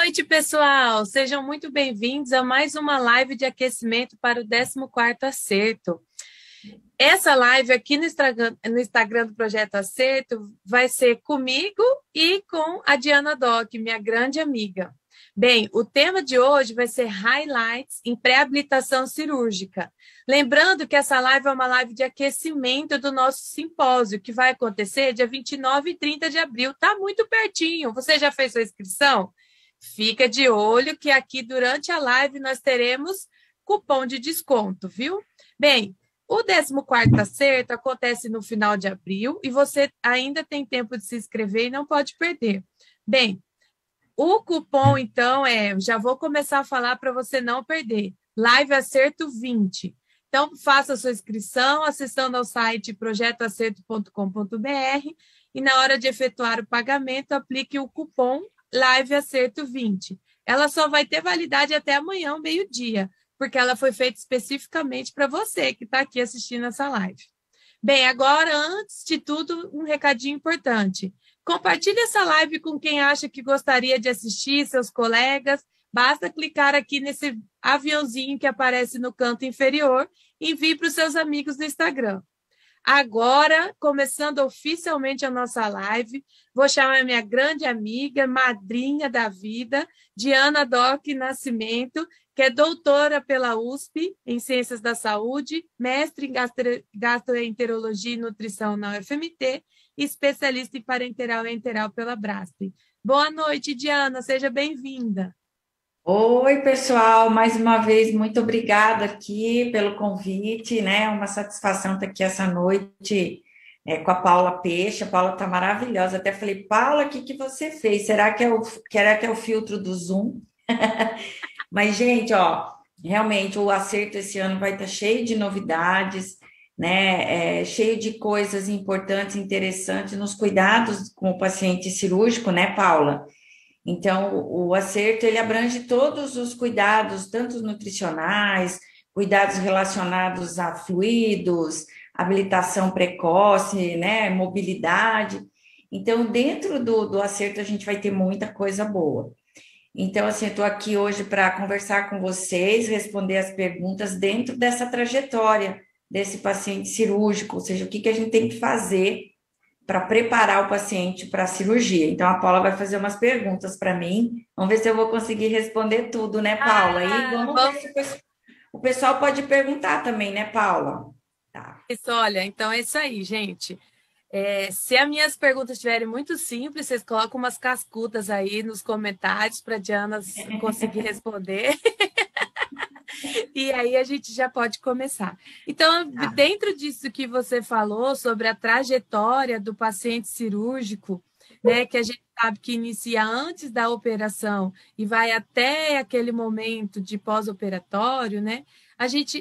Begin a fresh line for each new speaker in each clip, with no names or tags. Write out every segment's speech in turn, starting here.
noite, pessoal! Sejam muito bem-vindos a mais uma live de aquecimento para o 14º Acerto. Essa live aqui no Instagram do Projeto Acerto vai ser comigo e com a Diana Doc, minha grande amiga. Bem, o tema de hoje vai ser highlights em pré-habilitação cirúrgica. Lembrando que essa live é uma live de aquecimento do nosso simpósio, que vai acontecer dia 29 e 30 de abril. Está muito pertinho. Você já fez sua inscrição? Fica de olho que aqui durante a live nós teremos cupom de desconto, viu? Bem, o 14º Acerto acontece no final de abril e você ainda tem tempo de se inscrever e não pode perder. Bem, o cupom, então, já vou começar a falar para você não perder. Live Acerto 20. Então, faça a sua inscrição acessando ao site projetoacerto.com.br e na hora de efetuar o pagamento, aplique o cupom Live Acerto 20. Ela só vai ter validade até amanhã, meio-dia, porque ela foi feita especificamente para você que está aqui assistindo essa live. Bem, agora, antes de tudo, um recadinho importante. Compartilhe essa live com quem acha que gostaria de assistir, seus colegas. Basta clicar aqui nesse aviãozinho que aparece no canto inferior e envie para os seus amigos no Instagram. Agora, começando oficialmente a nossa live, vou chamar minha grande amiga, madrinha da vida, Diana Doc Nascimento, que é doutora pela USP em Ciências da Saúde, mestre em Gastroenterologia e Nutrição na UFMT e especialista em parenteral e enteral pela Braskem. Boa noite, Diana, seja bem-vinda.
Oi, pessoal, mais uma vez, muito obrigada aqui pelo convite, né? Uma satisfação estar aqui essa noite com a Paula Peixe. A Paula está maravilhosa. Até falei, Paula, o que que você fez? Será que é o filtro do Zoom? Mas, gente, ó, realmente o acerto esse ano vai estar cheio de novidades, né? Cheio de coisas importantes, interessantes nos cuidados com o paciente cirúrgico, né, Paula? Então, o acerto, ele abrange todos os cuidados, tanto os nutricionais, cuidados relacionados a fluidos, habilitação precoce, né, mobilidade. Então, dentro do acerto, a gente vai ter muita coisa boa. Então, assim, eu estou aqui hoje para conversar com vocês, responder as perguntas dentro dessa trajetória desse paciente cirúrgico, ou seja, o que que a gente tem que fazer para preparar o paciente para a cirurgia. Então, a Paula vai fazer umas perguntas para mim. Vamos ver se eu vou conseguir responder tudo, né, Paula? E vamos ver
Vamos
se o pessoal pode perguntar também, né, Paula? Tá.
isso, olha, então é isso aí, gente. Se as minhas perguntas estiverem muito simples, vocês colocam umas cascudas aí nos comentários para a Diana conseguir responder. E aí a gente já pode começar. Então,
Tá.
dentro disso que você falou sobre a trajetória do paciente cirúrgico, né, que a gente sabe que inicia antes da operação e vai até aquele momento de pós-operatório, né?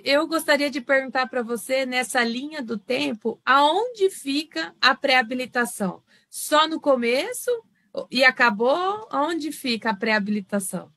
Eu gostaria de perguntar para você, nessa linha do tempo, aonde fica a pré-habilitação? Só no começo e acabou? Onde fica a pré-habilitação?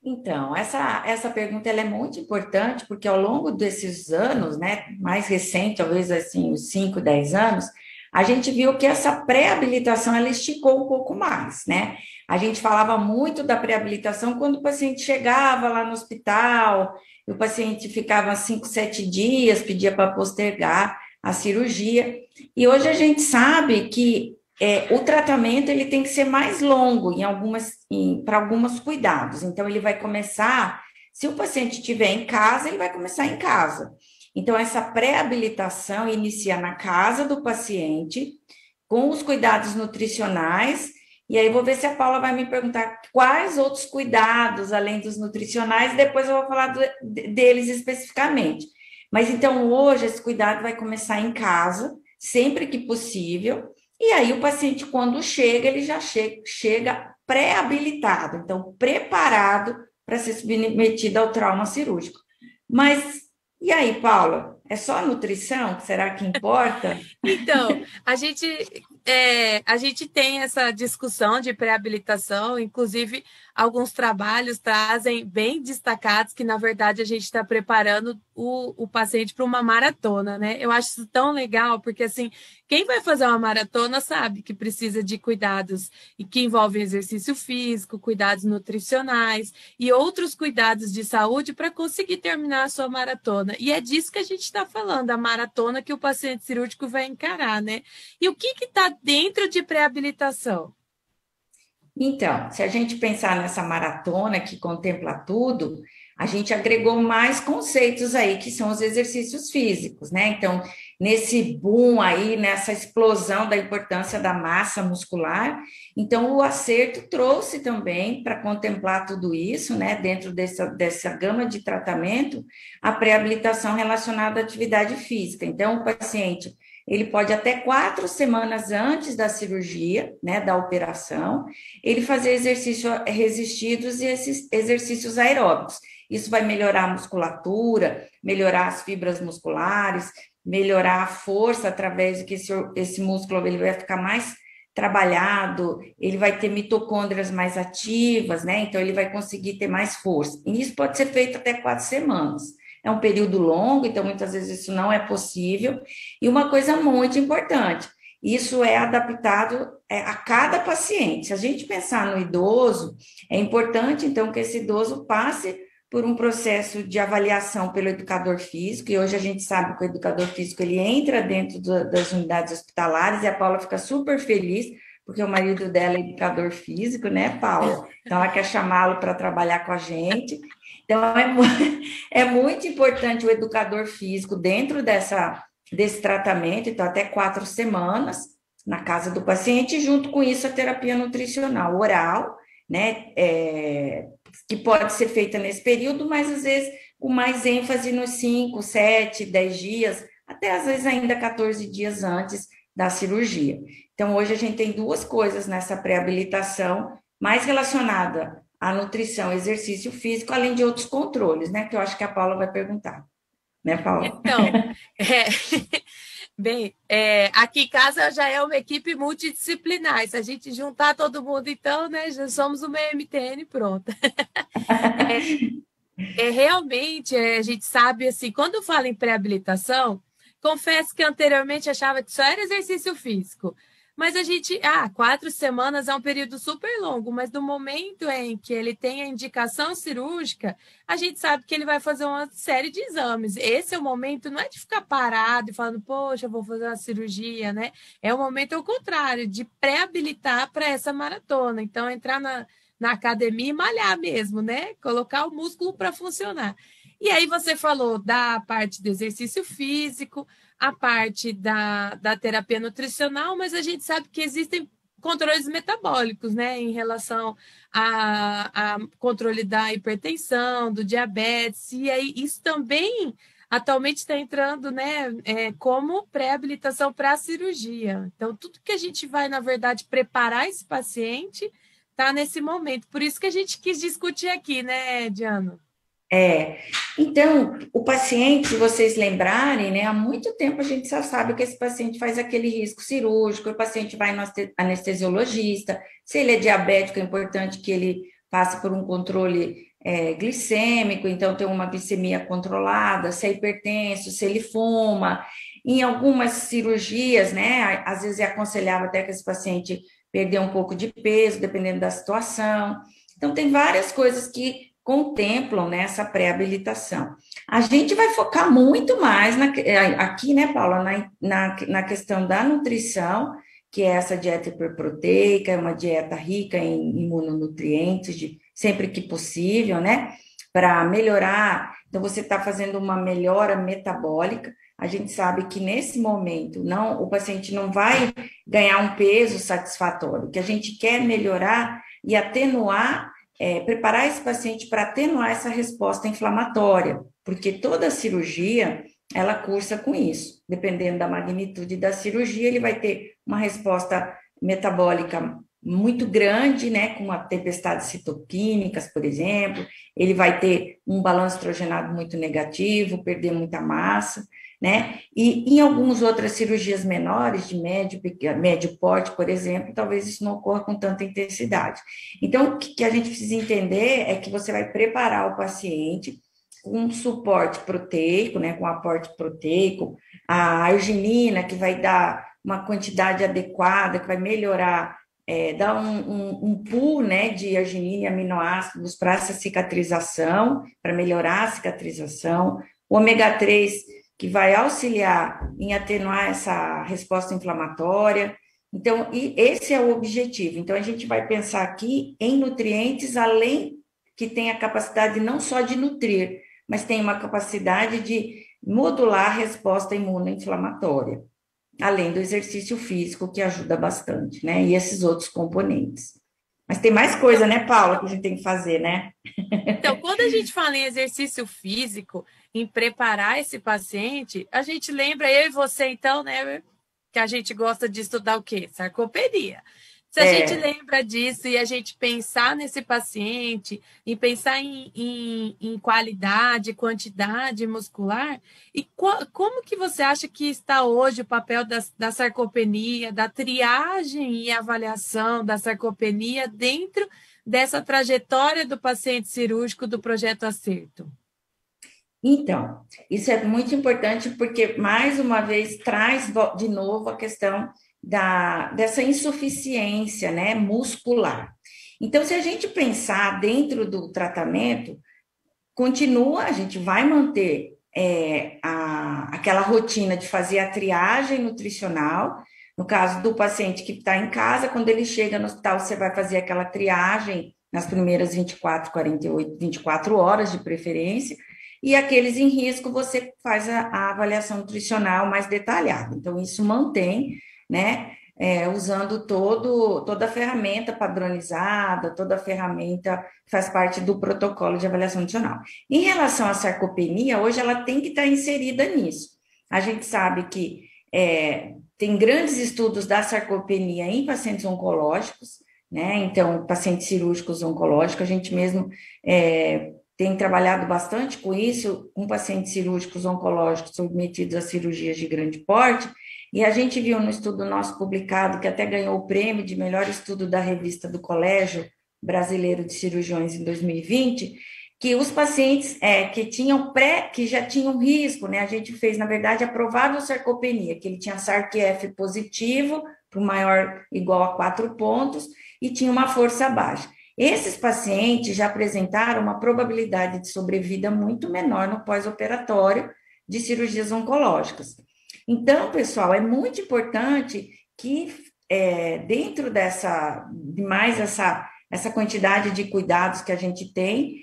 Então, essa pergunta ela é muito importante, porque ao longo desses anos, né, mais recente, talvez assim, uns 5, 10 anos, a gente viu que essa pré-habilitação ela esticou um pouco mais, né? A gente falava muito da pré-habilitação quando o paciente chegava lá no hospital, e o paciente ficava 5, 7 dias, pedia para postergar a cirurgia, e hoje a gente sabe que o tratamento ele tem que ser mais longo para alguns cuidados. Então, ele vai começar, se o paciente estiver em casa, ele vai começar em casa. Então, essa pré-habilitação inicia na casa do paciente, com os cuidados nutricionais, e aí vou ver se a Paula vai me perguntar quais outros cuidados, além dos nutricionais, depois eu vou falar deles especificamente. Mas então, hoje, esse cuidado vai começar em casa, sempre que possível, e aí o paciente, quando chega, ele já chega pré-habilitado, então preparado para ser submetido ao trauma cirúrgico. Mas e aí, Paula? É só a nutrição? Será que importa?
Então, a gente tem essa discussão de pré-habilitação, inclusive alguns trabalhos trazem bem destacados que, na verdade, a gente está preparando o paciente para uma maratona, né? Eu acho isso tão legal, porque, assim, quem vai fazer uma maratona sabe que precisa de cuidados e que envolvem exercício físico, cuidados nutricionais e outros cuidados de saúde para conseguir terminar a sua maratona. E é disso que a gente está falando, a maratona que o paciente cirúrgico vai encarar, né? E o que está dentro de pré-habilitação?
Então, se a gente pensar nessa maratona que contempla tudo, a gente agregou mais conceitos aí, que são os exercícios físicos, né? Então, nesse boom aí, nessa explosão da importância da massa muscular, então o acerto trouxe também para contemplar tudo isso, né? Dentro dessa gama de tratamento, a pré-habilitação relacionada à atividade física. Então, o paciente ele pode até 4 semanas antes da cirurgia, né, da operação, ele fazer exercícios resistidos e esses exercícios aeróbicos. Isso vai melhorar a musculatura, melhorar as fibras musculares, melhorar a força através de que esse músculo ele vai ficar mais trabalhado, ele vai ter mitocôndrias mais ativas, né? Então ele vai conseguir ter mais força. E isso pode ser feito até 4 semanas. É um período longo, então muitas vezes isso não é possível. E uma coisa muito importante, isso é adaptado a cada paciente. Se a gente pensar no idoso, é importante, então, que esse idoso passe por um processo de avaliação pelo educador físico, e hoje a gente sabe que o educador físico, ele entra dentro das unidades hospitalares, e a Paula fica super feliz, porque o marido dela é educador físico, né, Paula? Então, ela quer chamá-lo para trabalhar com a gente. Então, é muito importante o educador físico dentro desse tratamento, então até 4 semanas na casa do paciente, e junto com isso a terapia nutricional oral, né, que pode ser feita nesse período, mas às vezes com mais ênfase nos 5, 7, 10 dias, até às vezes ainda 14 dias antes da cirurgia. Então, hoje a gente tem duas coisas nessa pré-habilitação, mais relacionada à nutrição, exercício físico, além de outros controles, né, que eu acho que a Paula vai perguntar. Né, Paula?
Então, bem, aqui em casa já é uma equipe multidisciplinar. Se a gente juntar todo mundo, então, né, já somos uma MTN pronta. Realmente, a gente sabe, assim, quando fala em pré-habilitação, confesso que anteriormente achava que só era exercício físico. Mas a gente, 4 semanas é um período super longo, mas no momento em que ele tem a indicação cirúrgica, a gente sabe que ele vai fazer uma série de exames. Esse é o momento, não é de ficar parado e falando, poxa, eu vou fazer uma cirurgia, né? É o momento ao contrário, de pré-habilitar para essa maratona. Então, entrar na academia e malhar mesmo, né? Colocar o músculo para funcionar. E aí você falou da parte do exercício físico, a parte da terapia nutricional, mas a gente sabe que existem controles metabólicos, né, em relação a controle da hipertensão, do diabetes, e aí isso também atualmente está entrando, né, como pré-habilitação para a cirurgia. Então, tudo que a gente vai, na verdade, preparar esse paciente está nesse momento. Por isso que a gente quis discutir aqui, né, Diana?
Então, o paciente, se vocês lembrarem, né, há muito tempo a gente já sabe que esse paciente faz aquele risco cirúrgico, o paciente vai no anestesiologista, se ele é diabético, é importante que ele passe por um controle glicêmico, então tem uma glicemia controlada, se é hipertenso, se ele fuma. Em algumas cirurgias, né, às vezes é aconselhável até que esse paciente perder um pouco de peso, dependendo da situação. Então, tem várias coisas que contemplam nessa pré-habilitação. A gente vai focar muito mais aqui, né, Paula, na questão da nutrição, que é essa dieta hiperproteica, é uma dieta rica em imunonutrientes, sempre que possível, né, para melhorar. Então, você está fazendo uma melhora metabólica. A gente sabe que nesse momento o paciente não vai ganhar um peso satisfatório. O que a gente quer melhorar e atenuar preparar esse paciente para atenuar essa resposta inflamatória, porque toda cirurgia, ela cursa com isso. Dependendo da magnitude da cirurgia, ele vai ter uma resposta metabólica muito grande, né, com uma tempestade citoquímicas, por exemplo, ele vai ter um balanço estrogenado muito negativo, perder muita massa, né, e em algumas outras cirurgias menores, de médio porte, por exemplo, talvez isso não ocorra com tanta intensidade. Então, o que a gente precisa entender é que você vai preparar o paciente com um suporte proteico, né, com aporte proteico, a arginina, que vai dar uma quantidade adequada, que vai melhorar, dar um pool, né, de arginina e aminoácidos para essa cicatrização, para melhorar a cicatrização, o ômega 3, que vai auxiliar em atenuar essa resposta inflamatória. Então, e esse é o objetivo. Então, a gente vai pensar aqui em nutrientes, além que tem a capacidade não só de nutrir, mas tem uma capacidade de modular a resposta imunoinflamatória, além do exercício físico, que ajuda bastante, né? E esses outros componentes. Mas tem mais coisa, né, Paula, que a gente tem que fazer, né?
Então, quando a gente fala em exercício físico, em preparar esse paciente, a gente lembra, eu e você, então, né, que a gente gosta de estudar o quê? Sarcopenia. Se a gente lembra disso e a gente pensar nesse paciente, e pensar em qualidade, quantidade muscular, e como que você acha que está hoje o papel da sarcopenia, da triagem e avaliação da sarcopenia dentro dessa trajetória do paciente cirúrgico do Projeto Acerto?
Então, isso é muito importante porque, mais uma vez, traz de novo a questão dessa insuficiência, né, muscular. Então, se a gente pensar dentro do tratamento, continua, a gente vai manter aquela rotina de fazer a triagem nutricional. No caso do paciente que está em casa, quando ele chega no hospital, você vai fazer aquela triagem nas primeiras 24, 48, 24 horas de preferência, e aqueles em risco você faz a avaliação nutricional mais detalhada. Então, isso mantém, né, usando toda a ferramenta padronizada, toda a ferramenta que faz parte do protocolo de avaliação nutricional. Em relação à sarcopenia, hoje ela tem que estar inserida nisso. A gente sabe que tem grandes estudos da sarcopenia em pacientes oncológicos, né? Então, pacientes cirúrgicos oncológicos, a gente mesmo tem trabalhado bastante com isso, com pacientes cirúrgicos oncológicos submetidos a cirurgias de grande porte, e a gente viu no estudo nosso publicado, que até ganhou o prêmio de melhor estudo da revista do Colégio Brasileiro de Cirurgiões em 2020, que os pacientes que já tinham risco, né? A gente fez, na verdade, a provável sarcopenia, que ele tinha SARC-F positivo, para o maior igual a 4 pontos, e tinha uma força baixa. Esses pacientes já apresentaram uma probabilidade de sobrevida muito menor no pós-operatório de cirurgias oncológicas. Então, pessoal, é muito importante que dentro essa quantidade de cuidados que a gente tem,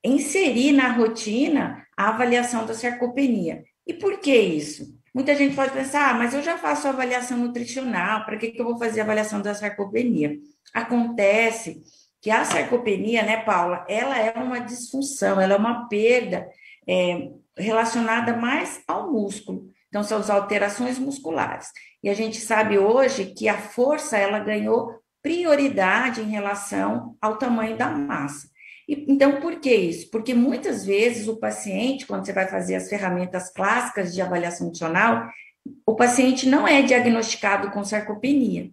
inserir na rotina a avaliação da sarcopenia. E por que isso? Muita gente pode pensar, mas eu já faço avaliação nutricional, para que eu vou fazer avaliação da sarcopenia? Acontece que a sarcopenia, né, Paula, ela é uma disfunção, ela é uma perda relacionada mais ao músculo. Então, são as alterações musculares. E a gente sabe hoje que a força, ela ganhou prioridade em relação ao tamanho da massa. Então, por que isso? Porque muitas vezes o paciente, quando você vai fazer as ferramentas clássicas de avaliação funcional, o paciente não é diagnosticado com sarcopenia.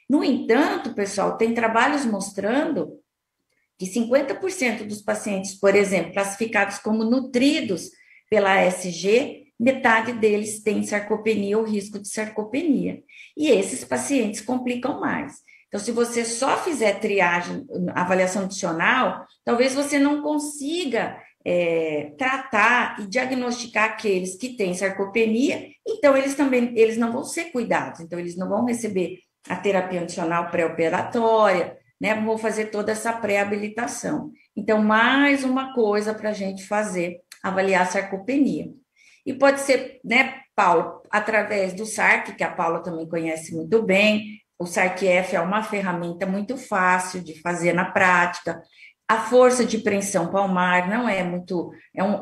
No entanto, pessoal, tem trabalhos mostrando que 50% dos pacientes, por exemplo, classificados como nutridos pela ASG, metade deles tem sarcopenia ou risco de sarcopenia. E esses pacientes complicam mais. Então, se você só fizer triagem, avaliação nutricional, talvez você não consiga tratar e diagnosticar aqueles que têm sarcopenia, então eles não vão ser cuidados, então eles não vão receber a terapia nutricional pré-operatória, né? Vão fazer toda essa pré-habilitação. Então, mais uma coisa para a gente fazer, avaliar a sarcopenia. E pode ser, né, Paula, através do SARC, que a Paula também conhece muito bem. O SARC-F é uma ferramenta muito fácil de fazer na prática. A força de preensão palmar não é muito...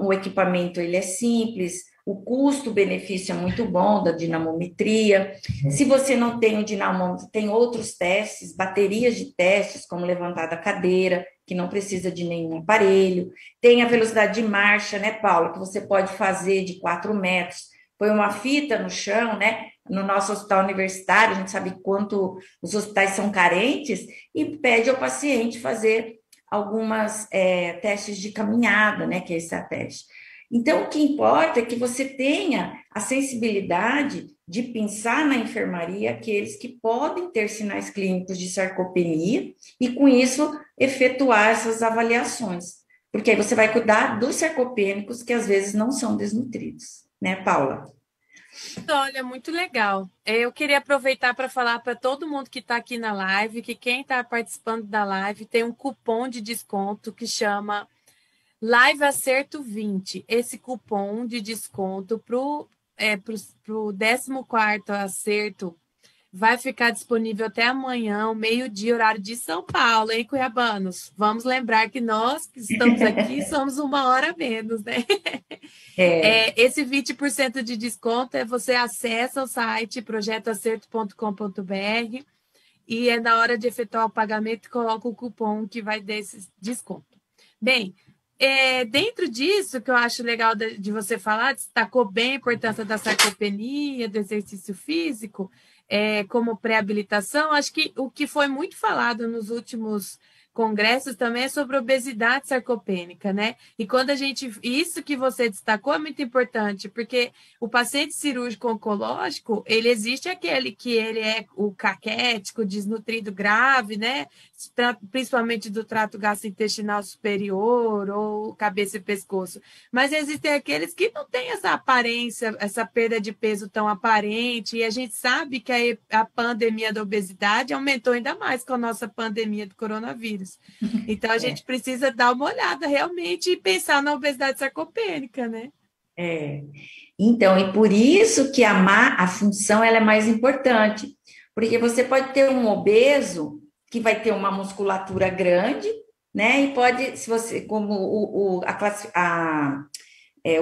o equipamento, ele é simples, o custo-benefício é muito bom da dinamometria. Se você não tem o dinamômetro, tem outros testes, baterias de testes, como levantar da cadeira, que não precisa de nenhum aparelho. Tem a velocidade de marcha, né, Paula, que você pode fazer de 4 metros. Põe uma fita no chão, né? No nosso hospital universitário, a gente sabe quanto os hospitais são carentes, e pede ao paciente fazer algumas testes de caminhada, né? Que é esse teste. Então, o que importa é que você tenha a sensibilidade de pensar na enfermaria aqueles que podem ter sinais clínicos de sarcopenia e, com isso, efetuar essas avaliações. Porque aí você vai cuidar dos sarcopênicos que às vezes não são desnutridos, né, Paula?
Olha, muito legal. Eu queria aproveitar para falar para todo mundo que está aqui na live que quem está participando da live tem um cupom de desconto que chama Live Acerto 20. Esse cupom de desconto para o 14º acerto vai ficar disponível até amanhã, ao meio-dia, horário de São Paulo, hein, cuiabanos? Vamos lembrar que nós que estamos aqui somos uma hora menos, né? Esse 20% de desconto você acessa o site projetoacerto.com.br e é na hora de efetuar o pagamento coloca o cupom que vai dar esse desconto. Bem, dentro disso que eu acho legal de você falar, destacou bem a importância da sarcopenia, do exercício físico, como pré-habilitação. Acho que o que foi muito falado nos últimos congressos também é sobre obesidade sarcopênica, né? E quando isso que você destacou é muito importante, porque o paciente cirúrgico oncológico, ele existe aquele que ele é o caquético, desnutrido grave, né? Principalmente do trato gastrointestinal superior ou cabeça e pescoço. Mas existem aqueles que não têm essa aparência, essa perda de peso tão aparente, e a gente sabe que a pandemia da obesidade aumentou ainda mais com a nossa pandemia do coronavírus. Então, a gente precisa dar uma olhada realmente e pensar na obesidade sarcopênica, né?
Então, e por isso que a função ela é mais importante, porque você pode ter um obeso que vai ter uma musculatura grande, né? E pode, se você, como o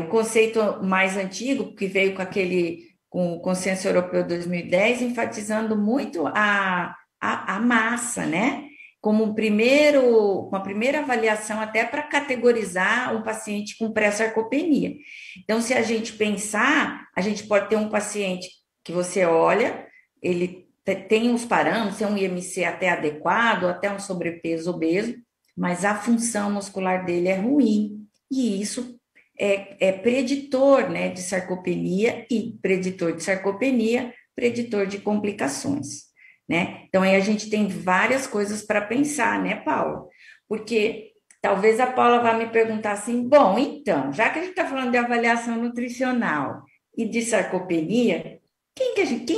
conceito mais antigo, que veio com o Consenso Europeu 2010, enfatizando muito a massa, né? Como uma primeira avaliação até para categorizar um paciente com pré-sarcopenia. Então, se a gente pensar, a gente pode ter um paciente que você olha, ele tem os parâmetros, tem um IMC até adequado, até um sobrepeso obeso, mas a função muscular dele é ruim, e isso é preditor, né, de sarcopenia, e preditor de sarcopenia, preditor de complicações, né? Então, aí a gente tem várias coisas para pensar, né, Paula? Porque talvez a Paula vá me perguntar assim, bom, então, já que a gente está falando de avaliação nutricional e de sarcopenia, quem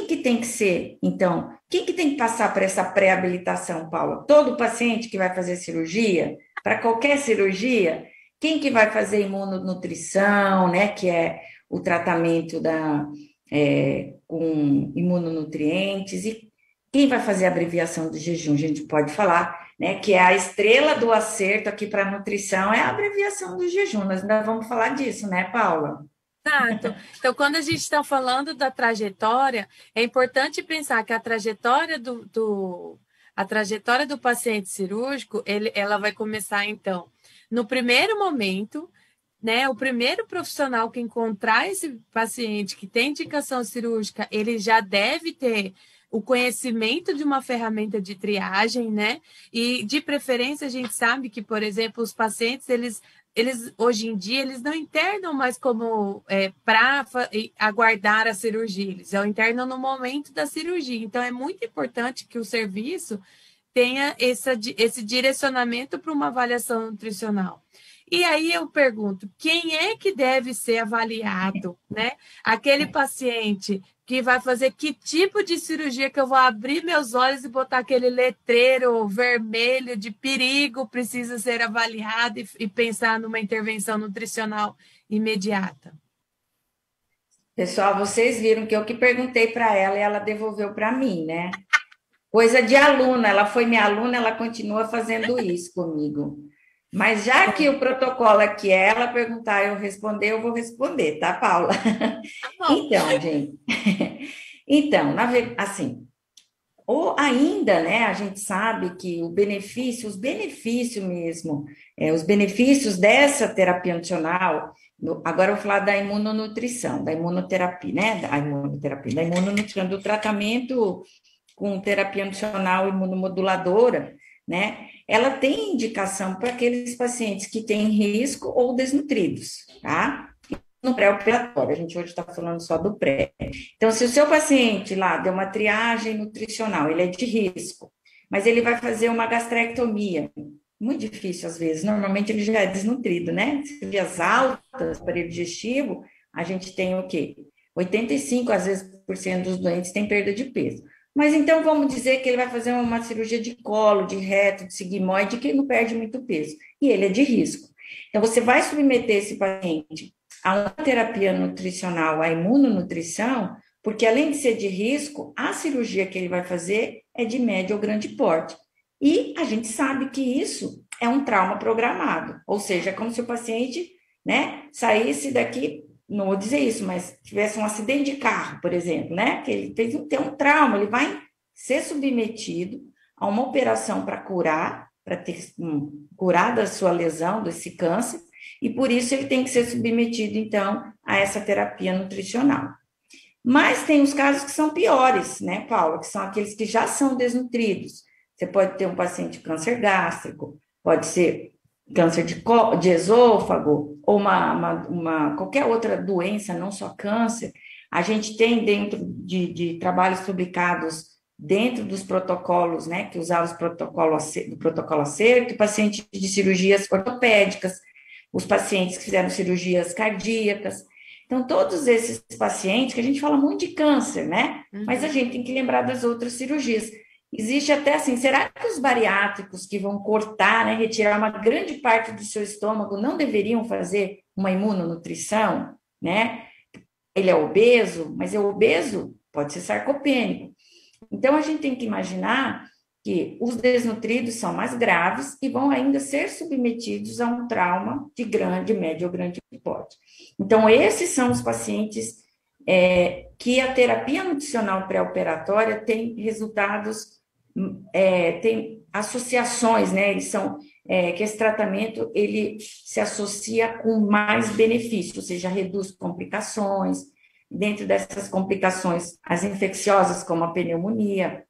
que tem que ser, então? Quem que tem que passar por essa pré-habilitação, Paula? Todo paciente que vai fazer cirurgia? Para qualquer cirurgia? Quem que vai fazer imunonutrição, né? Que é o tratamento com imunonutrientes, e quem vai fazer a abreviação do jejum? A gente pode falar, né? Que é a estrela do acerto aqui para a nutrição, é a abreviação do jejum. Nós ainda vamos falar disso, né, Paula?
Exato. Então, quando a gente está falando da trajetória, é importante pensar que a trajetória a trajetória do paciente cirúrgico, ela vai começar, então, no primeiro momento, né? O primeiro profissional que encontrar esse paciente que tem indicação cirúrgica, ele já deve ter o conhecimento de uma ferramenta de triagem, né? E, de preferência, a gente sabe que, por exemplo, os pacientes, eles hoje em dia, eles não internam mais como para aguardar a cirurgia, eles internam no momento da cirurgia. Então, é muito importante que o serviço tenha esse direcionamento para uma avaliação nutricional. E aí eu pergunto, quem é que deve ser avaliado, né? Aquele paciente que vai fazer que tipo de cirurgia que eu vou abrir meus olhos e botar aquele letreiro vermelho de perigo, precisa ser avaliado e pensar numa intervenção nutricional imediata.
Pessoal, vocês viram que eu que perguntei para ela e ela devolveu para mim, né? Coisa de aluna, ela foi minha aluna, ela continua fazendo isso comigo. Mas já que o protocolo aqui é ela perguntar e eu responder, eu vou responder, tá, Paula?
Tá bom.
Então, gente, então, assim, ou ainda, né, a gente sabe que os benefícios mesmo, os benefícios dessa terapia nutricional, agora eu vou falar da imunonutrição, da imunoterapia, né, da imunonutrição, do tratamento com terapia nutricional imunomoduladora, né, ela tem indicação para aqueles pacientes que têm risco ou desnutridos, tá? No pré-operatório, a gente hoje está falando só do pré. Então, se o seu paciente lá deu uma triagem nutricional, ele é de risco, mas ele vai fazer uma gastrectomia, muito difícil às vezes, normalmente ele já é desnutrido, né? Cirurgias altas, aparelho digestivo, a gente tem o quê? 85, às vezes, por cento dos doentes tem perda de peso. Mas então vamos dizer que ele vai fazer uma cirurgia de colo, de reto, de sigmoide, que ele não perde muito peso, e ele é de risco. Então, você vai submeter esse paciente a uma terapia nutricional, a imunonutrição, porque além de ser de risco, a cirurgia que ele vai fazer é de médio ou grande porte. E a gente sabe que isso é um trauma programado, ou seja, é como se o paciente, né, saísse daqui, não vou dizer isso, mas tivesse um acidente de carro, por exemplo, né, que ele tem um trauma, ele vai ser submetido a uma operação para curar, para ter curar da sua lesão, desse câncer, e por isso ele tem que ser submetido, então, a essa terapia nutricional. Mas tem os casos que são piores, né, Paula? Que são aqueles que já são desnutridos. Você pode ter um paciente de câncer gástrico, pode ser câncer de esôfago, ou qualquer outra doença, não só câncer. A gente tem dentro de trabalhos publicados dentro dos protocolos, né, que usaram do protocolo acerto, pacientes de cirurgias ortopédicas, os pacientes que fizeram cirurgias cardíacas. Então, todos esses pacientes, que a gente fala muito de câncer, né? Mas a gente tem que lembrar das outras cirurgias. Existe até assim, será que os bariátricos que vão cortar, né, retirar uma grande parte do seu estômago, não deveriam fazer uma imunonutrição, né? Ele é obeso, mas é obeso, pode ser sarcopênico. Então, a gente tem que imaginar que os desnutridos são mais graves e vão ainda ser submetidos a um trauma de grande, médio ou grande porte. Então, esses são os pacientes que a terapia nutricional pré-operatória tem resultados, tem associações, né? Eles são que esse tratamento ele se associa com mais benefícios, ou seja, reduz complicações. Dentro dessas complicações, as infecciosas, como a pneumonia,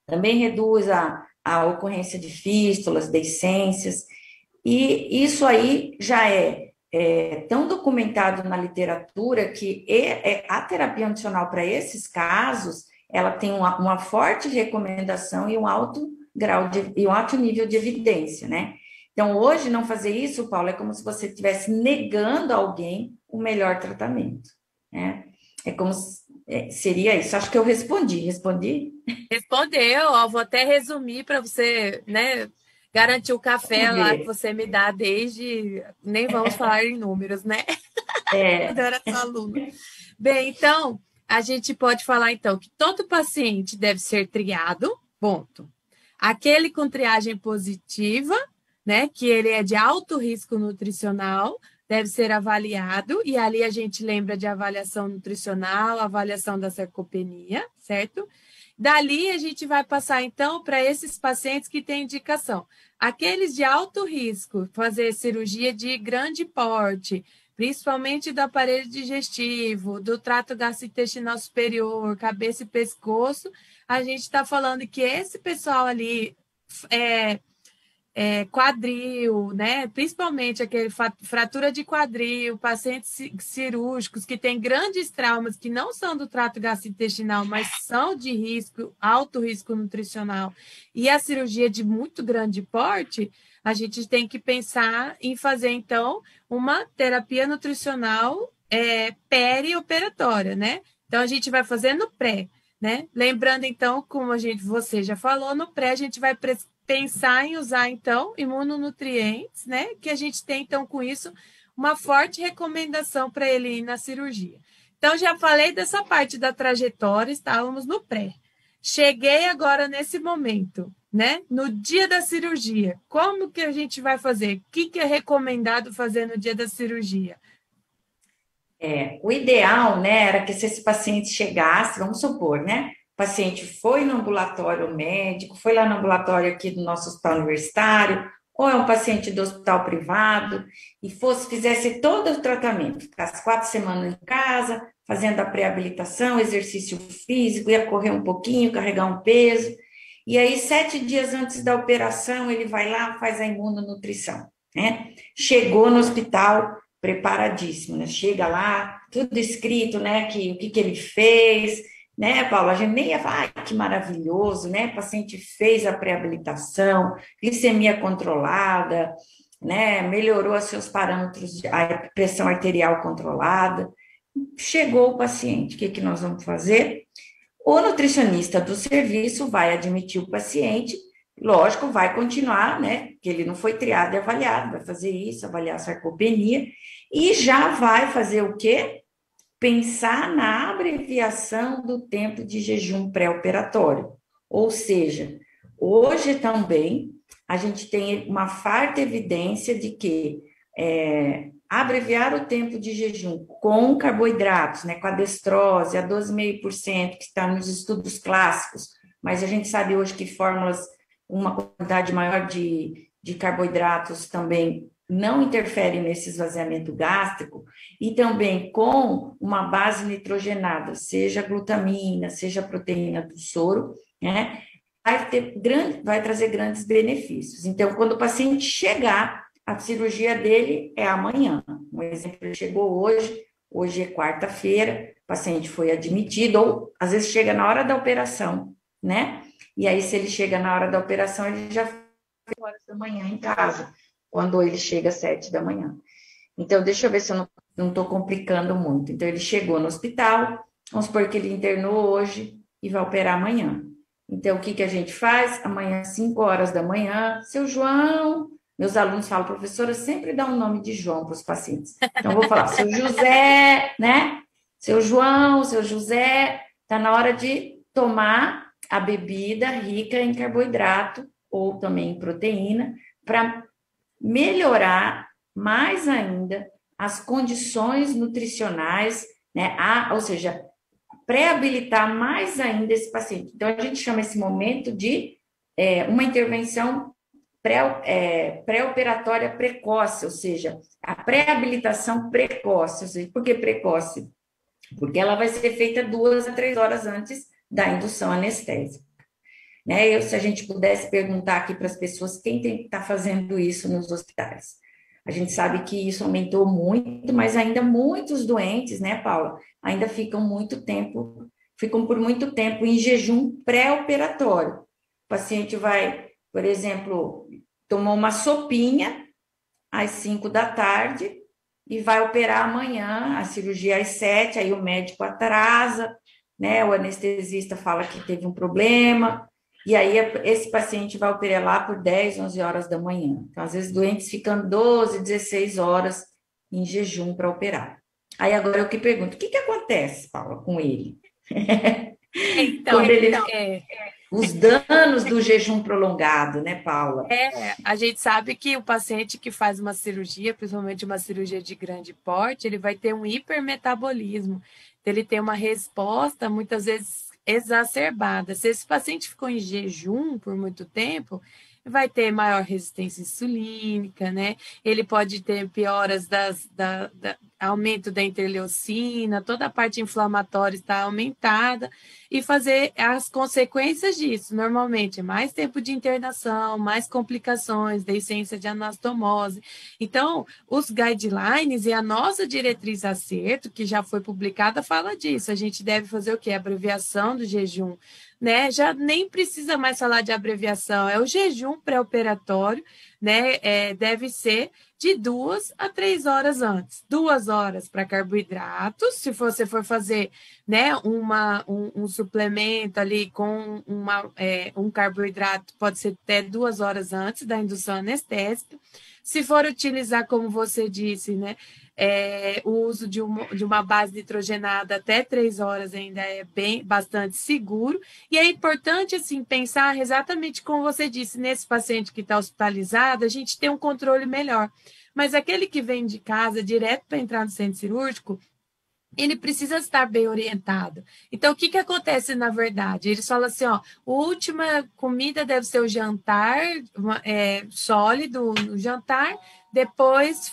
também reduz a ocorrência de fístulas, deiscências, e isso aí já é tão documentado na literatura que a terapia nutricional para esses casos, ela tem uma forte recomendação e um alto e um alto nível de evidência, né? Então, hoje, não fazer isso, Paulo, é como se você estivesse negando a alguém o melhor tratamento, né? É como se, seria isso. Acho que eu respondi.
Respondeu, ó, vou até resumir para você, né, garantir o café
Vamos
lá que
ver.
você me dá desde. Nem vamos falar em números, né? Quando eu era sua aluna. Bem, então, a gente pode falar, então, que todo paciente deve ser triado, ponto. Aquele com triagem positiva, né, que ele é de alto risco nutricional, deve ser avaliado, e ali a gente lembra de avaliação nutricional, avaliação da sarcopenia, certo? Dali a gente vai passar, então, para esses pacientes que têm indicação. Aqueles de alto risco, fazer cirurgia de grande porte, principalmente do aparelho digestivo, do trato gastrointestinal superior, cabeça e pescoço, a gente está falando que esse pessoal ali quadril, né? Principalmente aquele fratura de quadril, pacientes cirúrgicos que têm grandes traumas que não são do trato gastrointestinal, mas são de risco, alto risco nutricional, e a cirurgia de muito grande porte, a gente tem que pensar em fazer, então, uma terapia nutricional perioperatória, né? Então, a gente vai fazer no pré, né? Lembrando, então, como você já falou, no pré a gente vai pensar em usar, então, imunonutrientes, né? Que a gente tem, então, com isso, uma forte recomendação para ele ir na cirurgia. Então, já falei dessa parte da trajetória, estávamos no pré. Cheguei agora nesse momento. né? No dia da cirurgia, como que a gente vai fazer? O que é recomendado fazer no dia da cirurgia?
O ideal, né, era que se esse paciente chegasse, vamos supor, né? O paciente foi no ambulatório médico, foi lá no ambulatório aqui do nosso hospital universitário, ou é um paciente do hospital privado, e fizesse todo o tratamento, ficasse 4 semanas em casa, fazendo a pré-habilitação, exercício físico, ia correr um pouquinho, carregar um peso, e aí 7 dias antes da operação, ele vai lá, faz a imunonutrição, né? Chegou no hospital, preparadíssimo, né? Chega lá, tudo escrito, né? O que ele fez, né, Paula? A gente nem ia falar, que maravilhoso, né? O paciente fez a pré-habilitação, glicemia controlada, né? Melhorou os seus parâmetros, a pressão arterial controlada. Chegou o paciente, o que nós vamos fazer? O nutricionista do serviço vai admitir o paciente, lógico, vai continuar, né? Que ele não foi triado e avaliado, vai fazer isso, avaliar a sarcopenia, e já vai fazer o quê? Pensar na abreviação do tempo de jejum pré-operatório. Ou seja, hoje também a gente tem uma farta evidência de que abreviar o tempo de jejum com carboidratos, né, com a destrose, a 12,5%, que está nos estudos clássicos, mas a gente sabe hoje que fórmulas, uma quantidade maior de carboidratos também não interfere nesse esvaziamento gástrico, e também com uma base nitrogenada, seja glutamina, seja proteína do soro, né, vai trazer grandes benefícios. Então, quando o paciente chegar, a cirurgia dele é amanhã. Um exemplo, ele chegou hoje é quarta-feira, o paciente foi admitido, ou às vezes chega na hora da operação, né? E aí, se ele chega na hora da operação, ele já foi 8 horas da manhã em casa, quando ele chega às 7 da manhã. Então, deixa eu ver se eu não estou complicando muito. Então, ele chegou no hospital, vamos supor que ele internou hoje e vai operar amanhã. Então, o que a gente faz? Amanhã, 5 horas da manhã, seu João, meus alunos falam, professora, sempre dá um nome de João para os pacientes. Então, eu vou falar, seu José, né? Seu João, seu José, está na hora de tomar a bebida rica em carboidrato ou também em proteína, para melhorar mais ainda as condições nutricionais, né? Ou seja, pré-habilitar mais ainda esse paciente. Então, a gente chama esse momento de uma intervenção pré-operatória precoce, ou seja, a pré-habilitação precoce. Ou seja, por que precoce? Porque ela vai ser feita 2 a 3 horas antes da indução anestésica. Né? Se a gente pudesse perguntar aqui para as pessoas quem tem que estar fazendo isso nos hospitais. A gente sabe que isso aumentou muito, mas ainda muitos doentes, né, Paula, ainda ficam por muito tempo em jejum pré-operatório. O paciente vai, por exemplo, tomou uma sopinha às 5 da tarde e vai operar amanhã, a cirurgia às 7, aí o médico atrasa, né? O anestesista fala que teve um problema, e aí esse paciente vai operar lá por 10, 11 horas da manhã. Então, às vezes, doentes ficam 12, 16 horas em jejum para operar. Aí agora eu que pergunto, o que acontece, Paula, com ele?
Então,
Quando ele os danos do jejum prolongado, né, Paula?
A gente sabe que o paciente que faz uma cirurgia, principalmente uma cirurgia de grande porte, ele vai ter um hipermetabolismo. Então, ele tem uma resposta, muitas vezes, exacerbada. Se esse paciente ficou em jejum por muito tempo, vai ter maior resistência insulínica, né? Ele pode ter pioras aumento da interleucina, toda a parte inflamatória está aumentada, e fazer as consequências disso, normalmente, mais tempo de internação, mais complicações, deiscência de anastomose. Então, os guidelines e a nossa diretriz acerto, que já foi publicada, fala disso. A gente deve fazer o quê? Abreviação do jejum, né? Já nem precisa mais falar de abreviação, é o jejum pré-operatório, né? Deve ser de 2 a 3 horas antes. 2 horas para carboidratos, se você for fazer, né, um suplemento ali com um carboidrato, pode ser até 2 horas antes da indução anestésica. Se for utilizar, como você disse, né, O uso de uma base nitrogenada até 3 horas ainda é bastante seguro. E é importante, assim, pensar exatamente como você disse, nesse paciente que está hospitalizado, a gente tem um controle melhor. Mas aquele que vem de casa direto para entrar no centro cirúrgico, ele precisa estar bem orientado. Então, o que acontece na verdade? Eles falam assim, ó, a última comida deve ser o jantar, sólido no jantar, depois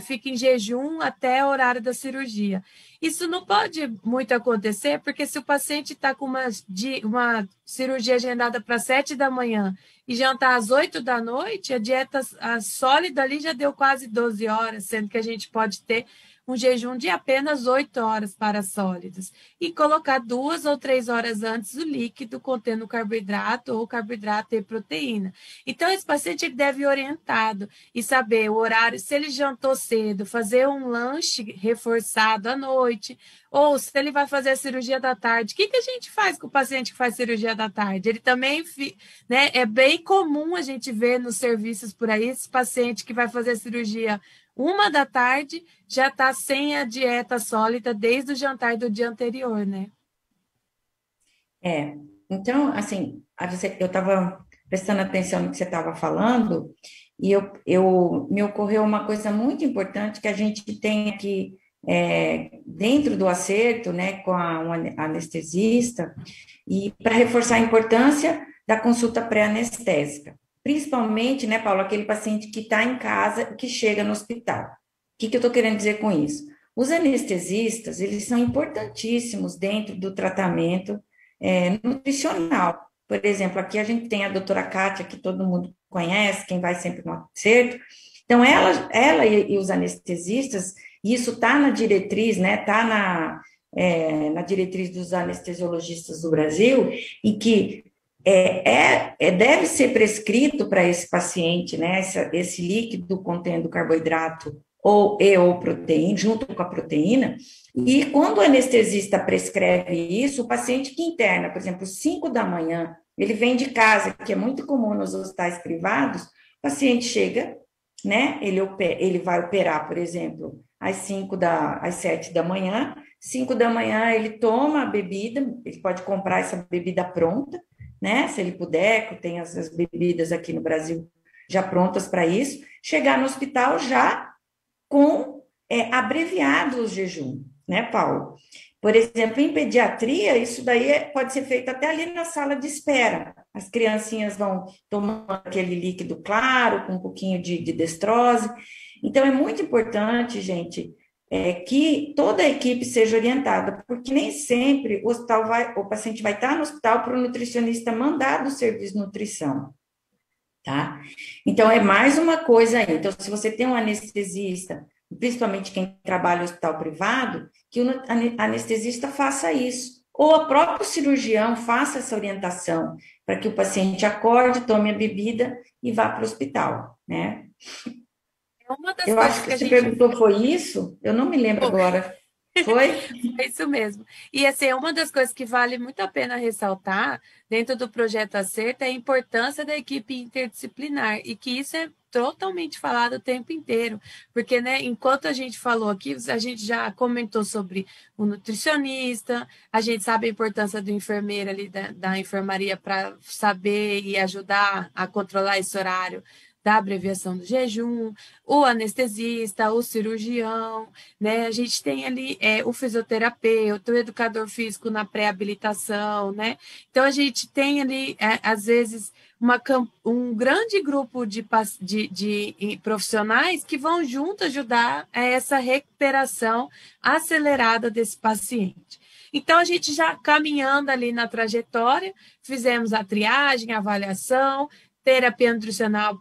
fica em jejum até o horário da cirurgia. Isso não pode muito acontecer, porque se o paciente está com uma cirurgia agendada para 7 da manhã e jantar às 8 da noite, a dieta sólida ali já deu quase 12 horas, sendo que a gente pode ter um jejum de apenas 8 horas para sólidos e colocar 2 ou 3 horas antes o líquido contendo carboidrato ou carboidrato e proteína. Então, esse paciente ele deve ir orientado e saber o horário, se ele jantou cedo, fazer um lanche reforçado à noite, ou se ele vai fazer a cirurgia da tarde. O que a gente faz com o paciente que faz cirurgia da tarde? Ele também, né, é bem comum a gente ver nos serviços por aí, esse paciente que vai fazer a cirurgia 1 da tarde já está sem a dieta sólida desde o jantar do dia anterior, né?
Então, assim, eu estava prestando atenção no que você estava falando, e me ocorreu uma coisa muito importante que a gente tem aqui dentro do acerto, né, com um anestesista, e para reforçar a importância da consulta pré-anestésica. Principalmente, né, Paulo, aquele paciente que está em casa e que chega no hospital. O que eu estou querendo dizer com isso? Os anestesistas, eles são importantíssimos dentro do tratamento nutricional. Por exemplo, aqui a gente tem a doutora Kátia, que todo mundo conhece, quem vai sempre no acerto. Então, ela e os anestesistas, isso está na diretriz, né, está na diretriz dos anestesiologistas do Brasil, e que deve ser prescrito para esse paciente, né, esse líquido contendo carboidrato ou proteína, junto com a proteína, e quando o anestesista prescreve isso, o paciente que interna, por exemplo, 5 da manhã, ele vem de casa, que é muito comum nos hospitais privados, o paciente chega, né, ele vai operar, por exemplo, às 7 da manhã, 5 da manhã ele toma a bebida, ele pode comprar essa bebida pronta, né? Se ele puder, tem as bebidas aqui no Brasil já prontas para isso, chegar no hospital já com abreviado o jejum, né, Paulo? Por exemplo, em pediatria, isso daí pode ser feito até ali na sala de espera. As criancinhas vão tomando aquele líquido claro, com um pouquinho de destrose. Então, é muito importante, gente, que toda a equipe seja orientada, porque nem sempre o paciente vai estar no hospital para o nutricionista mandar do serviço de nutrição, tá? Então, é mais uma coisa aí. Então, se você tem um anestesista, principalmente quem trabalha em hospital privado, que o anestesista faça isso. Ou o próprio cirurgião faça essa orientação, para que o paciente acorde, tome a bebida e vá para o hospital, né? Eu acho que você perguntou, foi isso? Eu não me lembro agora. Foi?
É isso mesmo. E assim, uma das coisas que vale muito a pena ressaltar dentro do projeto Acerto é a importância da equipe interdisciplinar e que isso é totalmente falado o tempo inteiro, porque, né, enquanto a gente falou aqui, a gente já comentou sobre o nutricionista, a gente sabe a importância do enfermeiro ali da enfermaria para saber e ajudar a controlar esse horário da abreviação do jejum, o anestesista, o cirurgião, né? A gente tem ali o fisioterapeuta, o educador físico na pré-habilitação, né? Então, a gente tem ali, às vezes, um grande grupo de profissionais que vão junto ajudar a essa recuperação acelerada desse paciente. Então, a gente já caminhando ali na trajetória, fizemos a triagem, a avaliação, terapia nutricional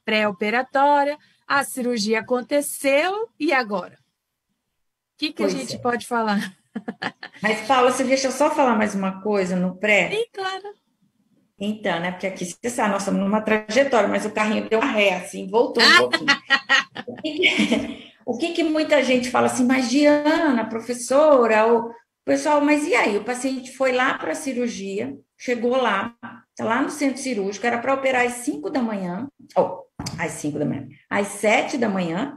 pré-operatória, a cirurgia aconteceu, e agora? O que a gente pode falar?
Mas, Paula, você deixa eu só falar mais uma coisa no pré?
Sim, claro.
Então, né, porque aqui, você sabe, nós estamos numa trajetória, mas o carrinho deu uma ré, assim, voltou um pouquinho. O que muita gente fala assim, mas Diana, professora, o pessoal, mas e aí? O paciente foi lá para a cirurgia, chegou lá, está lá no centro cirúrgico, era para operar às 5 da manhã, às 5 da manhã, às 7 da manhã,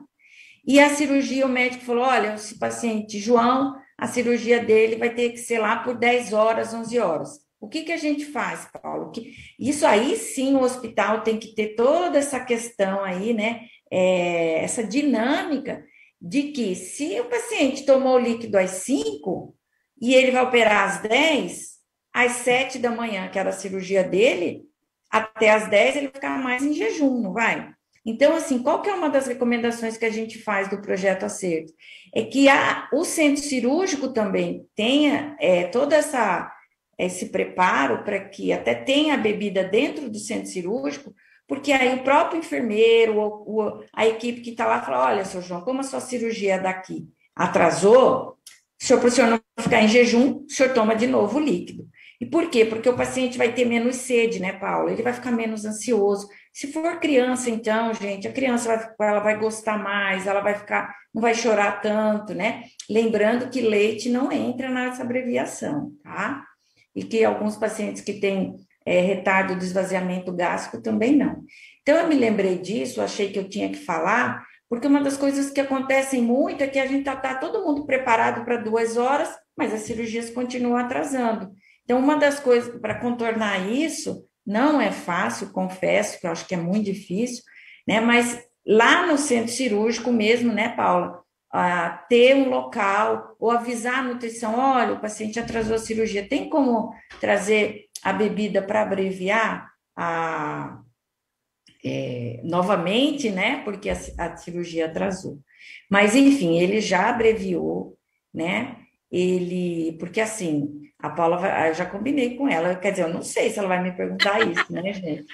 E a cirurgia, o médico falou: olha, esse paciente João, a cirurgia dele vai ter que ser lá por 10 horas, 11 horas. O que que a gente faz, Paulo? Isso aí sim, o hospital tem que ter toda essa questão aí, né? Essa dinâmica de que se o paciente tomou o líquido às 5 e ele vai operar às 10, às 7 da manhã, que era a cirurgia dele, até às 10 ele ficar mais em jejum, não vai? Então, assim, qual que é uma das recomendações que a gente faz do projeto Acerto? É que o centro cirúrgico também tenha todo esse preparo para que até tenha a bebida dentro do centro cirúrgico, porque aí o próprio enfermeiro, a equipe que está lá, fala: olha, seu João, como a sua cirurgia daqui atrasou, se o senhor não ficar em jejum, o senhor toma de novo o líquido. E por quê? Porque o paciente vai ter menos sede, né, Paulo? Ele vai ficar menos ansioso. Se for criança, então, gente, a criança ela vai gostar mais, ela vai ficar, não vai chorar tanto, né? Lembrando que leite não entra nessa abreviação, tá? E que alguns pacientes que têm retardo do esvaziamento gástrico também não. Então, eu me lembrei disso, achei que eu tinha que falar, porque uma das coisas que acontecem muito é que a gente está todo mundo preparado para 2 horas, mas as cirurgias continuam atrasando. Então, uma das coisas para contornar isso, não é fácil, confesso, que eu acho que é muito difícil, né? Mas lá no centro cirúrgico mesmo, né, Paula? Ter um local, ou avisar a nutrição: olha, o paciente atrasou a cirurgia, tem como trazer a bebida para abreviar novamente, né? Porque a cirurgia atrasou. Mas, enfim, ele já abreviou, né? Porque assim, a Paula, eu já combinei com ela, quer dizer, eu não sei se ela vai me perguntar isso, né, gente?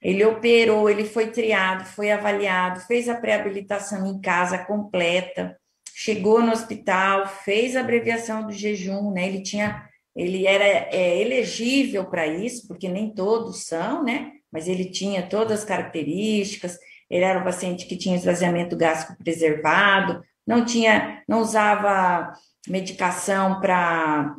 Ele operou, ele foi triado, foi avaliado, fez a pré-habilitação em casa completa, chegou no hospital, fez a abreviação do jejum, né? Ele era elegível para isso, porque nem todos são, né? Mas ele tinha todas as características. Ele era um paciente que tinha esvaziamento gástrico preservado, não usava medicação para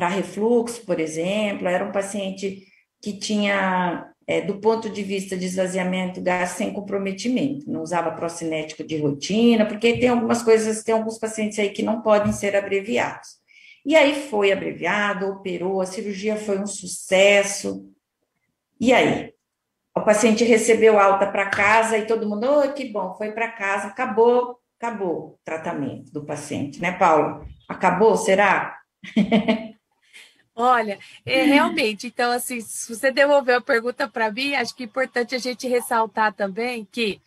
refluxo, por exemplo. Era um paciente que tinha do ponto de vista de esvaziamento gástrico sem comprometimento, não usava procinético de rotina, porque tem algumas coisas, tem alguns pacientes aí que não podem ser abreviados. E aí foi abreviado, operou, a cirurgia foi um sucesso. E aí? O paciente recebeu alta para casa e todo mundo: oh, que bom, foi para casa, acabou o tratamento do paciente, né, Paula? Acabou, será?
Olha, realmente, então, assim, se você devolveu a pergunta para mim, acho que é importante a gente ressaltar também que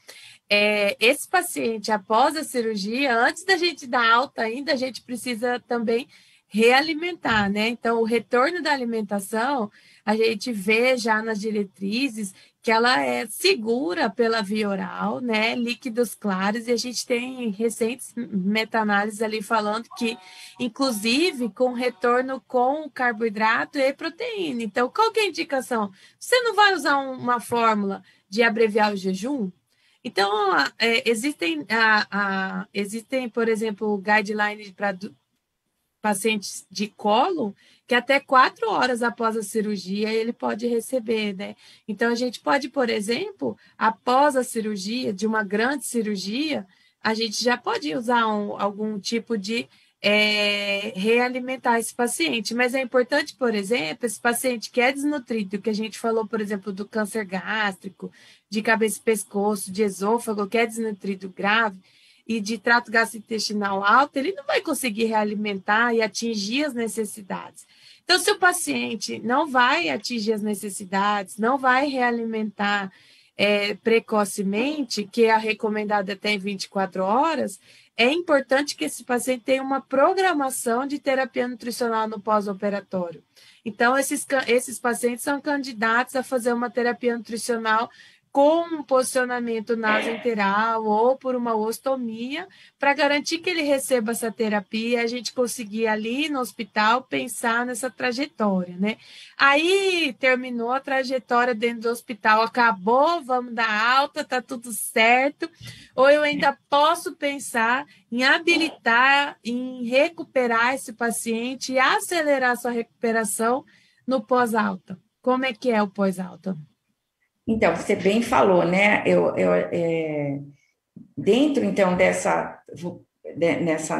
esse paciente, após a cirurgia, antes da gente dar alta ainda, a gente precisa também realimentar, né? Então, o retorno da alimentação, a gente vê já nas diretrizes que ela é segura pela via oral, né? Líquidos claros, e a gente tem recentes meta-análises ali falando que, inclusive, com retorno com carboidrato e proteína. Então, qual que é a indicação? Você não vai usar uma fórmula de abreviar o jejum? Então, existem, por exemplo, guidelines para pacientes de colo que até 4 horas após a cirurgia ele pode receber, né? Então, a gente pode, por exemplo, após a cirurgia, de uma grande cirurgia, a gente já pode usar algum tipo de realimentar esse paciente. Mas é importante, por exemplo, esse paciente que é desnutrido, que a gente falou, por exemplo, do câncer gástrico, de cabeça e pescoço, de esôfago, que é desnutrido grave, e de trato gastrointestinal alto, ele não vai conseguir realimentar e atingir as necessidades. Então, se o paciente não vai atingir as necessidades, não vai realimentar precocemente, que é recomendado até em 24 horas, é importante que esse paciente tenha uma programação de terapia nutricional no pós-operatório. Então, esses pacientes são candidatos a fazer uma terapia nutricional com um posicionamento nasoenteral ou por uma ostomia, para garantir que ele receba essa terapia, a gente conseguir ali no hospital pensar nessa trajetória, né? Aí terminou a trajetória dentro do hospital, acabou, vamos dar alta, tá tudo certo, ou eu ainda posso pensar em habilitar, em recuperar esse paciente e acelerar sua recuperação no pós-alta. Como é que é o pós-alta?
Então, você bem falou, né? Dentro, então,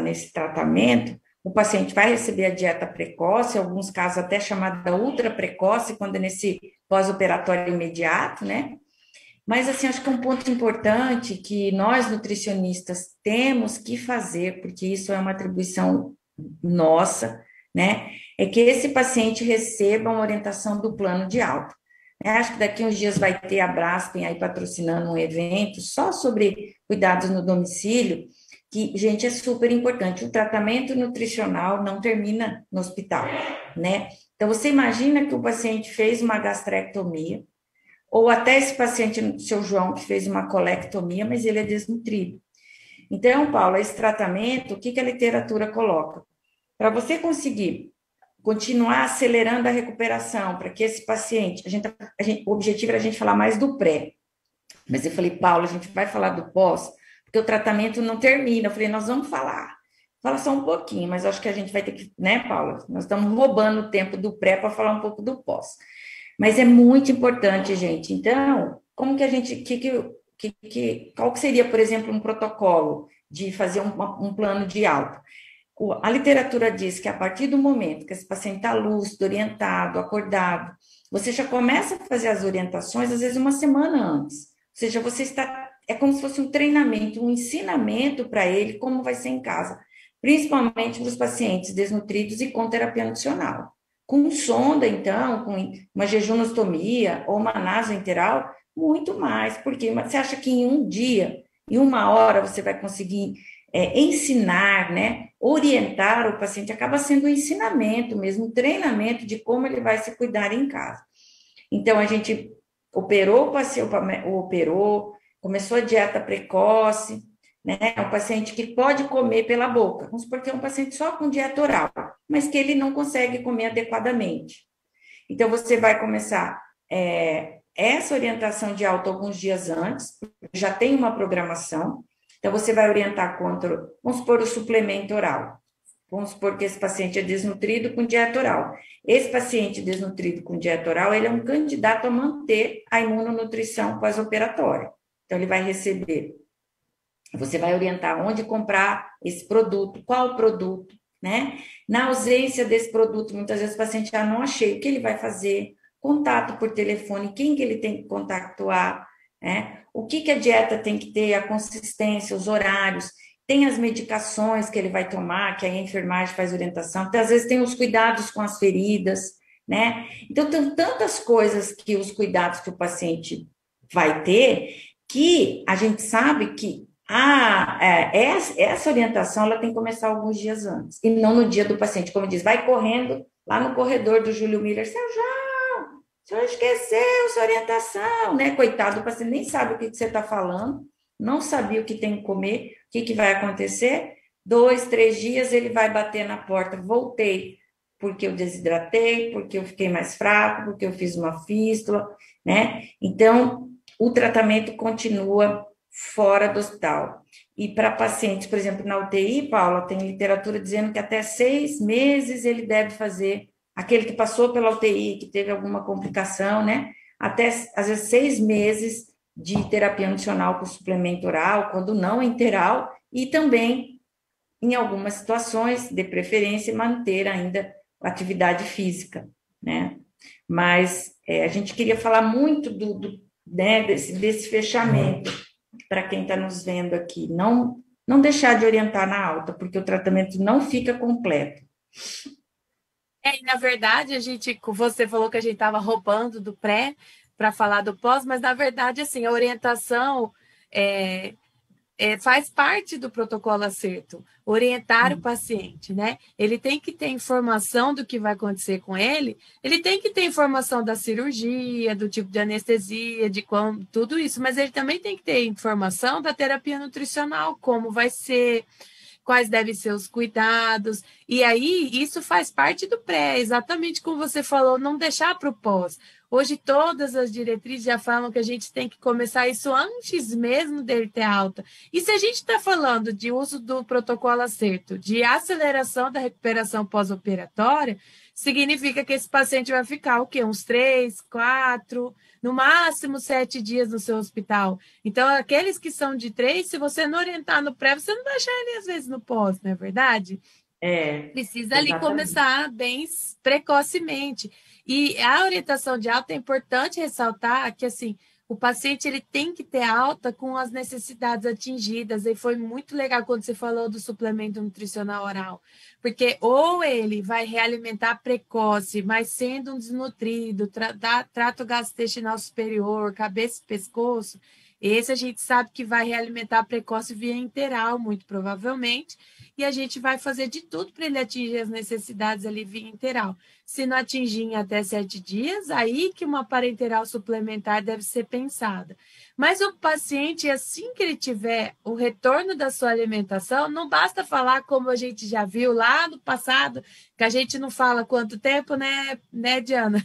nesse tratamento, o paciente vai receber a dieta precoce, em alguns casos até chamada ultra precoce, quando é nesse pós-operatório imediato, né? Mas, assim, acho que é um ponto importante que nós, nutricionistas, temos que fazer, porque isso é uma atribuição nossa, né? É que esse paciente receba uma orientação do plano de alta. Acho que daqui uns dias vai ter a Braskem aí patrocinando um evento só sobre cuidados no domicílio, que, gente, é super importante. O tratamento nutricional não termina no hospital, né? Então, você imagina que o paciente fez uma gastrectomia, ou até esse paciente, seu João, que fez uma colectomia, mas ele é desnutrido. Então, Paulo, esse tratamento, o que a literatura coloca? Para você conseguir continuar acelerando a recuperação, para que esse paciente, o objetivo era a gente falar mais do pré, mas eu falei, Paulo, a gente vai falar do pós, porque o tratamento não termina. Eu falei, nós vamos falar. Fala só um pouquinho, mas acho que a gente vai ter que, né, Paula? Nós estamos roubando o tempo do pré para falar um pouco do pós. Mas é muito importante, gente. Então, como que a gente, qual que seria, por exemplo, um protocolo de fazer um plano de alta? A literatura diz que a partir do momento que esse paciente está lúcido, orientado, acordado, você já começa a fazer as orientações, às vezes uma semana antes. Ou seja, você está, é como se fosse um treinamento, um ensinamento para ele como vai ser em casa, principalmente para os pacientes desnutridos e com terapia nutricional. Com sonda, então, com uma jejunostomia ou uma nasoenteral, muito mais, porque você acha que em um dia, em uma hora, você vai conseguir ensinar, né, orientar o paciente, acaba sendo um ensinamento mesmo, um treinamento de como ele vai se cuidar em casa. Então, a gente operou o paciente, começou a dieta precoce, né, é um paciente que pode comer pela boca, vamos supor que é um paciente só com dieta oral, mas que ele não consegue comer adequadamente. Então, você vai começar essa orientação de alta alguns dias antes, já tem uma programação. Então, você vai orientar contra, vamos supor, o suplemento oral. Vamos supor que esse paciente é desnutrido com dieta oral. Esse paciente desnutrido com dieta oral, ele é um candidato a manter a imunonutrição pós-operatória. Então, ele vai receber. Você vai orientar onde comprar esse produto, qual produto, né? Na ausência desse produto, muitas vezes o paciente já não achei, o que ele vai fazer? Contato por telefone, quem que ele tem que contactar, né? O que a dieta tem que ter, a consistência, os horários, tem as medicações que ele vai tomar, que a enfermagem faz orientação, então, às vezes tem os cuidados com as feridas, né? Então, tem tantas coisas que os cuidados que o paciente vai ter, que a gente sabe que essa orientação ela tem que começar alguns dias antes, e não no dia do paciente, como diz, vai correndo lá no corredor do Júlio Miller, seu João, o senhor esqueceu sua orientação, né? Coitado, o paciente nem sabe o que você está falando, não sabia o que tem que comer, o que vai acontecer, 2, 3 dias ele vai bater na porta, voltei, porque eu desidratei, porque eu fiquei mais fraco, porque eu fiz uma fístula, né? Então, o tratamento continua fora do hospital. E para pacientes, por exemplo, na UTI, Paula, tem literatura dizendo que até 6 meses ele deve fazer, aquele que passou pela UTI, que teve alguma complicação, né? Até, às vezes, 6 meses de terapia nutricional com suplemento oral, quando não interal, e também, em algumas situações, de preferência, manter ainda a atividade física, né? Mas a gente queria falar muito né, desse fechamento para quem está nos vendo aqui, não deixar de orientar na alta, porque o tratamento não fica completo.
E na verdade, você falou que a gente estava roubando do pré para falar do pós, mas na verdade, assim, a orientação faz parte do protocolo acerto, orientar o paciente, né? Ele tem que ter informação do que vai acontecer com ele, ele tem que ter informação da cirurgia, do tipo de anestesia, de como, tudo isso, mas ele também tem que ter informação da terapia nutricional, como vai ser, quais devem ser os cuidados, e aí isso faz parte do pré, exatamente como você falou, não deixar para o pós. Hoje todas as diretrizes já falam que a gente tem que começar isso antes mesmo dele ter alta. E se a gente está falando de uso do protocolo acerto, de aceleração da recuperação pós-operatória, significa que esse paciente vai ficar o quê? Uns 3, 4, no máximo 7 dias no seu hospital. Então, aqueles que são de 3, se você não orientar no pré, você não vai achar ele às vezes no pós, não é verdade? Precisa ali
Exatamente.
começar bem precocemente. E a orientação de alta é importante ressaltar que assim, o paciente ele tem que ter alta com as necessidades atingidas. E foi muito legal quando você falou do suplemento nutricional oral, porque ou ele vai realimentar precoce, mas sendo um desnutrido, trato gastrointestinal superior, cabeça e pescoço, esse a gente sabe que vai realimentar precoce via enteral, muito provavelmente, e a gente vai fazer de tudo para ele atingir as necessidades ali via enteral. Se não atingir em até 7 dias, aí que uma parenteral suplementar deve ser pensada. Mas o paciente, assim que ele tiver o retorno da sua alimentação, não basta falar como a gente já viu lá no passado, que a gente não fala quanto tempo, né, Diana?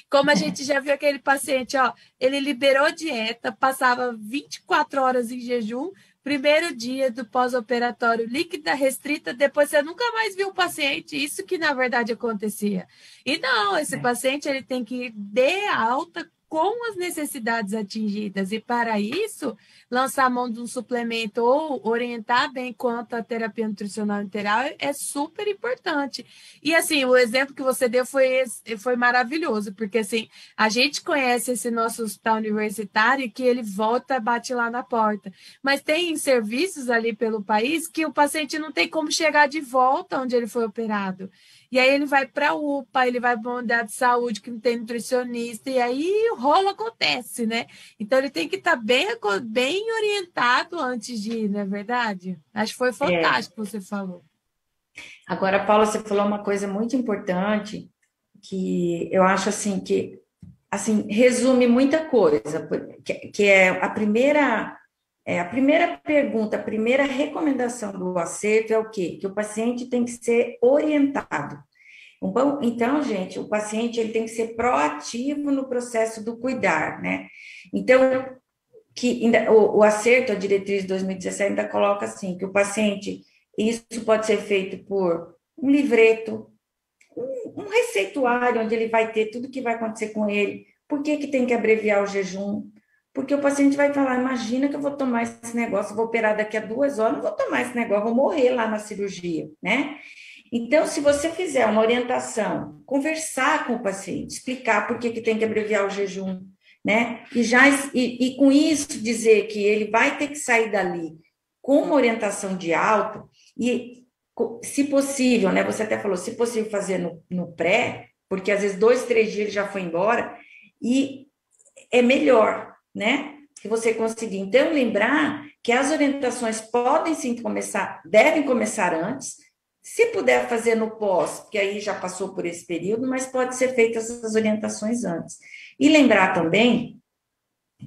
Como a gente já viu aquele paciente, ó, ele liberou dieta, passava 24 horas em jejum, primeiro dia do pós-operatório líquida restrita, depois você nunca mais viu o paciente. Isso que na verdade acontecia. E não, esse
É.
paciente ele tem que ir de alta com as necessidades atingidas. E para isso, lançar a mão de um suplemento ou orientar bem quanto à terapia nutricional integral é super importante. E assim, o exemplo que você deu foi maravilhoso, porque assim, a gente conhece esse nosso hospital universitário que ele volta, bate lá na porta. Mas tem serviços ali pelo país que o paciente não tem como chegar de volta onde ele foi operado. E aí ele vai para a UPA, ele vai para uma unidade de saúde que não tem nutricionista, e aí o rolo acontece, né? Então ele tem que estar bem orientado antes de ir, não é verdade? Acho que foi
É.
fantástico o que você falou.
Agora, Paula, você falou uma coisa muito importante que eu acho assim que assim resume muita coisa, que é a primeira pergunta, a primeira recomendação do acerto é o quê? Que o paciente tem que ser orientado. Então, gente, o paciente ele tem que ser proativo no processo do cuidar, né? Então, o acerto, a diretriz de 2017 ainda coloca assim, que o paciente, isso pode ser feito por um livreto, um receituário onde ele vai ter tudo que vai acontecer com ele. Por que que tem que abreviar o jejum? Porque o paciente vai falar, imagina que eu vou tomar esse negócio, vou operar daqui a 2 horas, não vou tomar esse negócio, vou morrer lá na cirurgia, né? Então, se você fizer uma orientação, conversar com o paciente, explicar por que que tem que abreviar o jejum, né? E com isso dizer que ele vai ter que sair dali com uma orientação de alta e, se possível, né? Você até falou, se possível fazer no pré, porque às vezes 2, 3 dias ele já foi embora e é melhor, né? Que você conseguir. Então, lembrar que as orientações podem sim começar, devem começar antes, se puder fazer no pós, porque aí já passou por esse período, mas pode ser feitas essas orientações antes. E lembrar também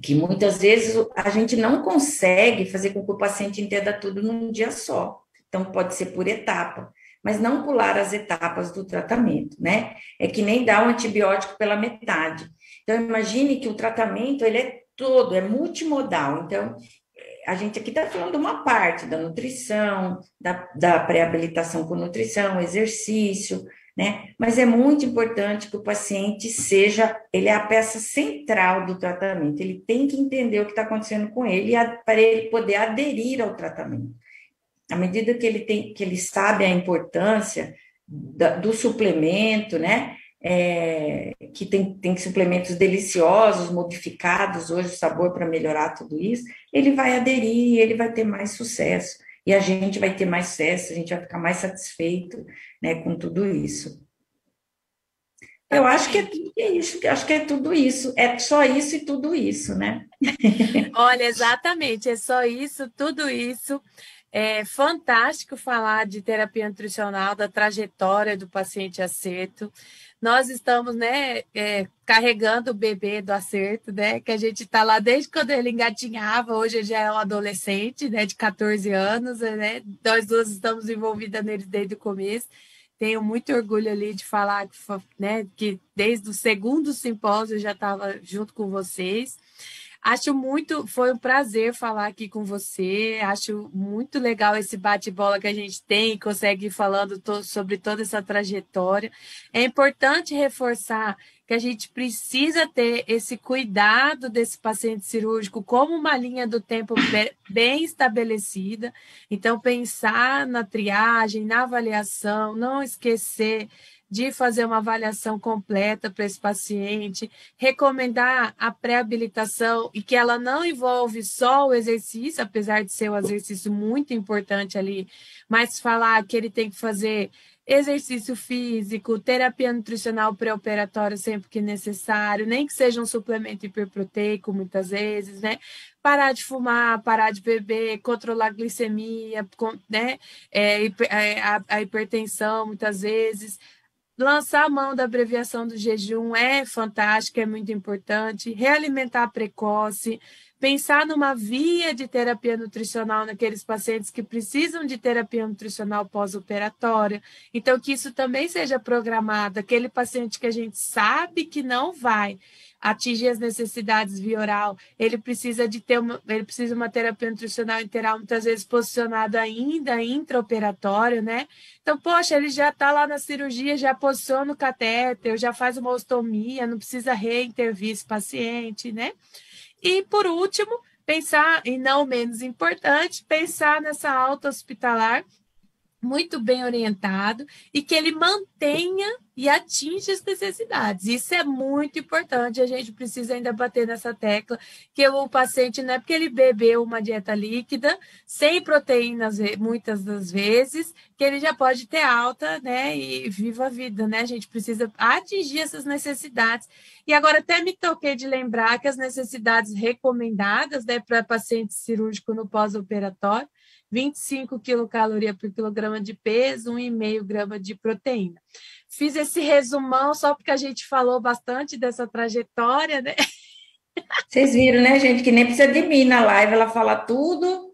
que muitas vezes a gente não consegue fazer com que o paciente entenda tudo num dia só. Então, pode ser por etapa, mas não pular as etapas do tratamento, né? É que nem dar um antibiótico pela metade. Então, imagine que o tratamento, ele é todo, é multimodal. Então, a gente aqui está falando de uma parte da nutrição, da pré-habilitação com nutrição, exercício, né? Mas é muito importante que o paciente seja, ele é a peça central do tratamento, ele tem que entender o que está acontecendo com ele para ele poder aderir ao tratamento. À medida que ele sabe a importância do suplemento, né? Que tem suplementos deliciosos, modificados hoje, o sabor para melhorar tudo isso, ele vai aderir, ele vai ter mais sucesso. E a gente vai ter mais sucesso, a gente vai ficar mais satisfeito, né, com tudo isso. Eu acho que é
Exatamente.
tudo isso, acho que é tudo isso, é só isso e tudo isso, né?
Olha, exatamente, é só isso, tudo isso. É fantástico falar de terapia nutricional, da trajetória do paciente acerto. Nós estamos, né, carregando o bebê do acerto, né, que a gente está lá desde quando ele engatinhava, hoje ele já é um adolescente, né, de 14 anos, né, nós duas estamos envolvidas neles desde o começo. tenho muito orgulho ali de falar que, né, que desde o segundo simpósio eu já estava junto com vocês. Foi um prazer falar aqui com você. Acho muito legal esse bate-bola que a gente tem, consegue ir falando sobre toda essa trajetória. É importante reforçar que a gente precisa ter esse cuidado desse paciente cirúrgico como uma linha do tempo bem estabelecida. Então, pensar na triagem, na avaliação, não esquecer de fazer uma avaliação completa para esse paciente, recomendar a pré-habilitação e que ela não envolve só o exercício, apesar de ser um exercício muito importante ali, mas falar que ele tem que fazer exercício físico, terapia nutricional pré-operatória sempre que necessário, nem que seja um suplemento hiperproteico muitas vezes, né? Parar de parar de beber, controlar a glicemia, né? A hipertensão muitas vezes. Lançar a mão da abreviação do jejum é fantástico, é muito importante. Realimentar precoce, pensar numa via de terapia nutricional naqueles pacientes que precisam de terapia nutricional pós-operatória. Então, que isso também seja programado. Aquele paciente que a gente sabe que não vai atingir as necessidades via oral, ele precisa de uma terapia nutricional integral, muitas vezes posicionada ainda intraoperatório, né? Então, poxa, ele já está lá na cirurgia, já posiciona o catéter, já faz uma ostomia, não precisa reintervir esse paciente, né? E, por último, pensar, e não menos importante, pensar nessa alta hospitalar muito bem orientado e que ele mantenha e atinja as necessidades. Isso é muito importante, a gente precisa ainda bater nessa tecla, que o paciente não é porque ele bebeu uma dieta líquida, sem proteínas muitas das vezes, que ele já pode ter alta, né, e viva a vida, né? A gente precisa atingir essas necessidades. E agora até me toquei de lembrar que as necessidades recomendadas, né, para paciente cirúrgico no pós-operatório, 25 quilocalorias por quilograma de peso, 1,5 grama de proteína. Fiz esse resumão só porque a gente falou bastante dessa trajetória, né?
Vocês viram, né, gente, que nem precisa de mim na live, ela fala tudo.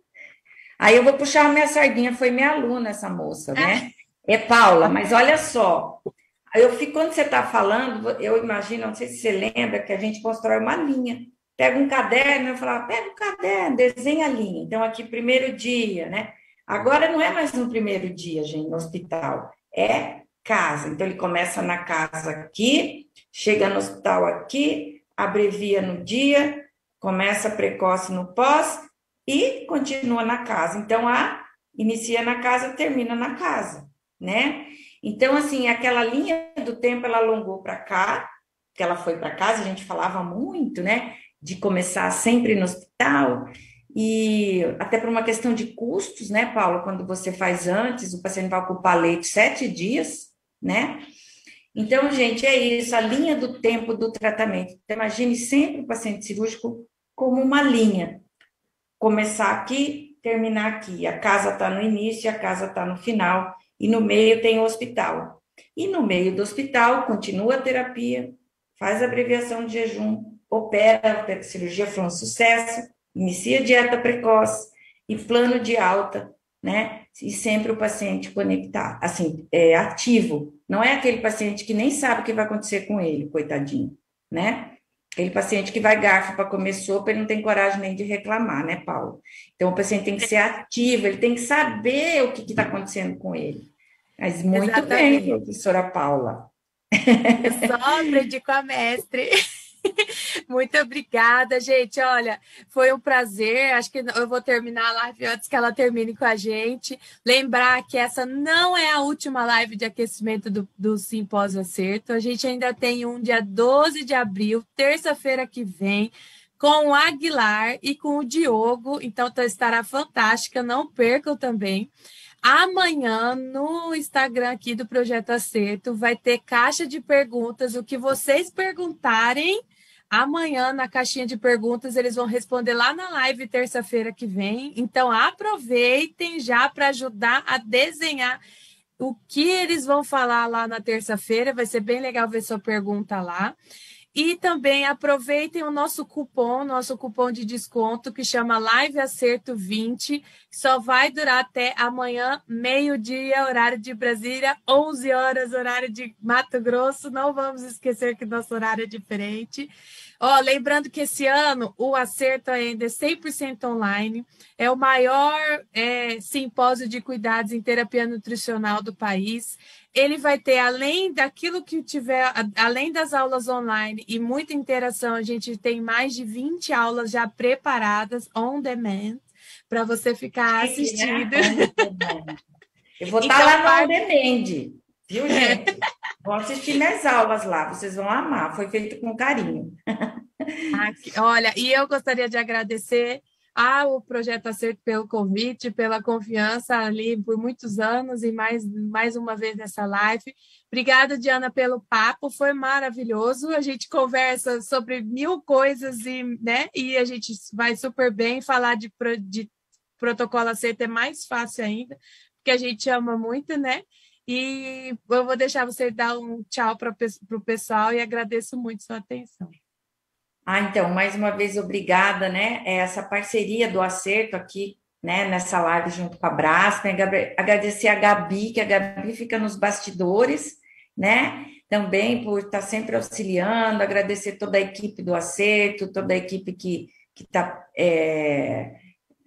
Aí eu vou puxar a minha sardinha, foi minha aluna essa moça, né? É Paula, mas olha só. Eu fico, quando você está falando, eu imagino, não sei se você lembra, que a gente constrói uma linha. Pega um caderno, eu falava, pega um caderno, desenha a linha. Então, aqui, primeiro dia, né? Agora não é mais no primeiro dia, gente, no hospital. É casa. Então, ele começa na casa aqui, chega no hospital aqui, abrevia no dia, começa precoce no pós e continua na casa. Então, inicia na casa, termina na casa, né? Então, assim, aquela linha do tempo, ela alongou para cá, que ela foi para casa, a gente falava muito, né? De começar sempre no hospital, e até por uma questão de custos, né, Paulo? Quando você faz antes, o paciente vai ocupar leito 7 dias, né? Então, gente, é isso, a linha do tempo do tratamento. Então, imagine sempre o paciente cirúrgico como uma linha. Começar aqui, terminar aqui. A casa está no início, a casa está no final, e no meio tem o hospital. E no meio do hospital, continua a terapia, faz a abreviação de jejum, opera, a cirurgia foi um sucesso, inicia dieta precoce e plano de alta, né? E sempre o paciente conectado, assim, ativo. Não é aquele paciente que nem sabe o que vai acontecer com ele, coitadinho, né? Aquele paciente que vai garfo para comer sopa, ele não tem coragem nem de reclamar, né, Paulo? Então, o paciente tem que ser ativo, ele tem que saber o que está acontecendo com ele. Mas muito
Exatamente.
bem, professora Paula.
Eu só aprendi com a mestre. Muito obrigada, gente. Olha, foi um prazer. Acho que eu vou terminar a live antes que ela termine com a gente. Lembrar que essa não é a última live de aquecimento do Simpósio Acerto. A gente ainda tem um dia 12 de abril, terça-feira que vem, com o Aguilar e com o Diogo. Então, estará fantástica. Não percam também. Amanhã, no Instagram aqui do Projeto Acerto, vai ter caixa de perguntas. O que vocês perguntarem, amanhã, na caixinha de perguntas, eles vão responder lá na live terça-feira que vem. Então, aproveitem já para ajudar a desenhar o que eles vão falar lá na terça-feira. Vai ser bem legal ver sua pergunta lá. E também aproveitem o nosso cupom de desconto, que chama Live Acerto 20, que só vai durar até amanhã, meio-dia, horário de Brasília, 11 horas, horário de Mato Grosso. Não vamos esquecer que nosso horário é diferente. Ó, lembrando que esse ano o acerto ainda é 100% online, é o maior simpósio de cuidados em terapia nutricional do país. Ele vai ter, além daquilo que tiver, além das aulas online e muita interação, a gente tem mais de 20 aulas já preparadas, on demand, para você ficar
Chique, né?
assistindo.
On demand. Eu vou estar
Então,
lá no On Demand, viu, gente? Vão assistir minhas aulas lá, vocês vão amar. Foi feito com carinho.
olha, e eu gostaria de agradecer ao Projeto Acerto pelo convite, pela confiança ali por muitos anos e mais uma vez nessa live. Obrigada, Diana, pelo papo, foi maravilhoso. A gente conversa sobre mil coisas e a gente vai super bem. Falar de protocolo acerto é mais fácil ainda, porque a gente ama muito, né? E eu vou deixar você dar um tchau para o pessoal e agradeço muito sua atenção.
Ah, então, mais uma vez, obrigada, né? Essa parceria do Acerto aqui, né, nessa live junto com a Braskem. Agradecer a Gabi, que a Gabi fica nos bastidores, né? Também por estar sempre auxiliando, agradecer toda a equipe do Acerto, toda a equipe que está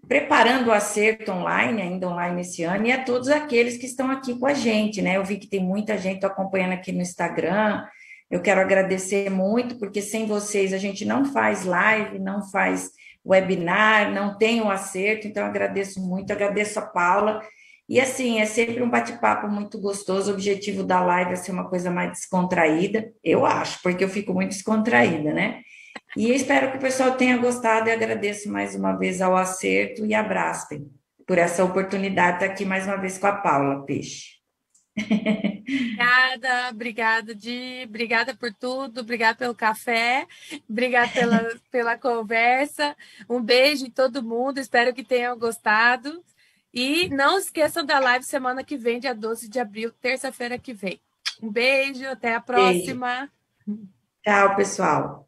preparando o Acerto online, ainda online esse ano, e a todos aqueles que estão aqui com a gente, né? Eu vi que tem muita gente acompanhando aqui no Instagram. Eu quero agradecer muito, porque sem vocês a gente não faz live, não faz webinar, não tem o Acerto, então eu agradeço muito, agradeço a Paula. E assim, é sempre um bate-papo muito gostoso. O objetivo da live é ser uma coisa mais descontraída, eu acho, porque eu fico muito descontraída, né? E espero que o pessoal tenha gostado e agradeço mais uma vez ao Acerto e à Braskem por essa oportunidade de estar aqui mais uma vez com a Paula Peixe.
Obrigada, Di. Obrigada por tudo, obrigada pelo café, obrigada pela conversa. Um beijo em todo mundo, espero que tenham gostado. E não esqueçam da live semana que vem, dia 12 de abril, terça-feira que vem. Um beijo, até a
Beijo.
próxima.
Tchau, pessoal.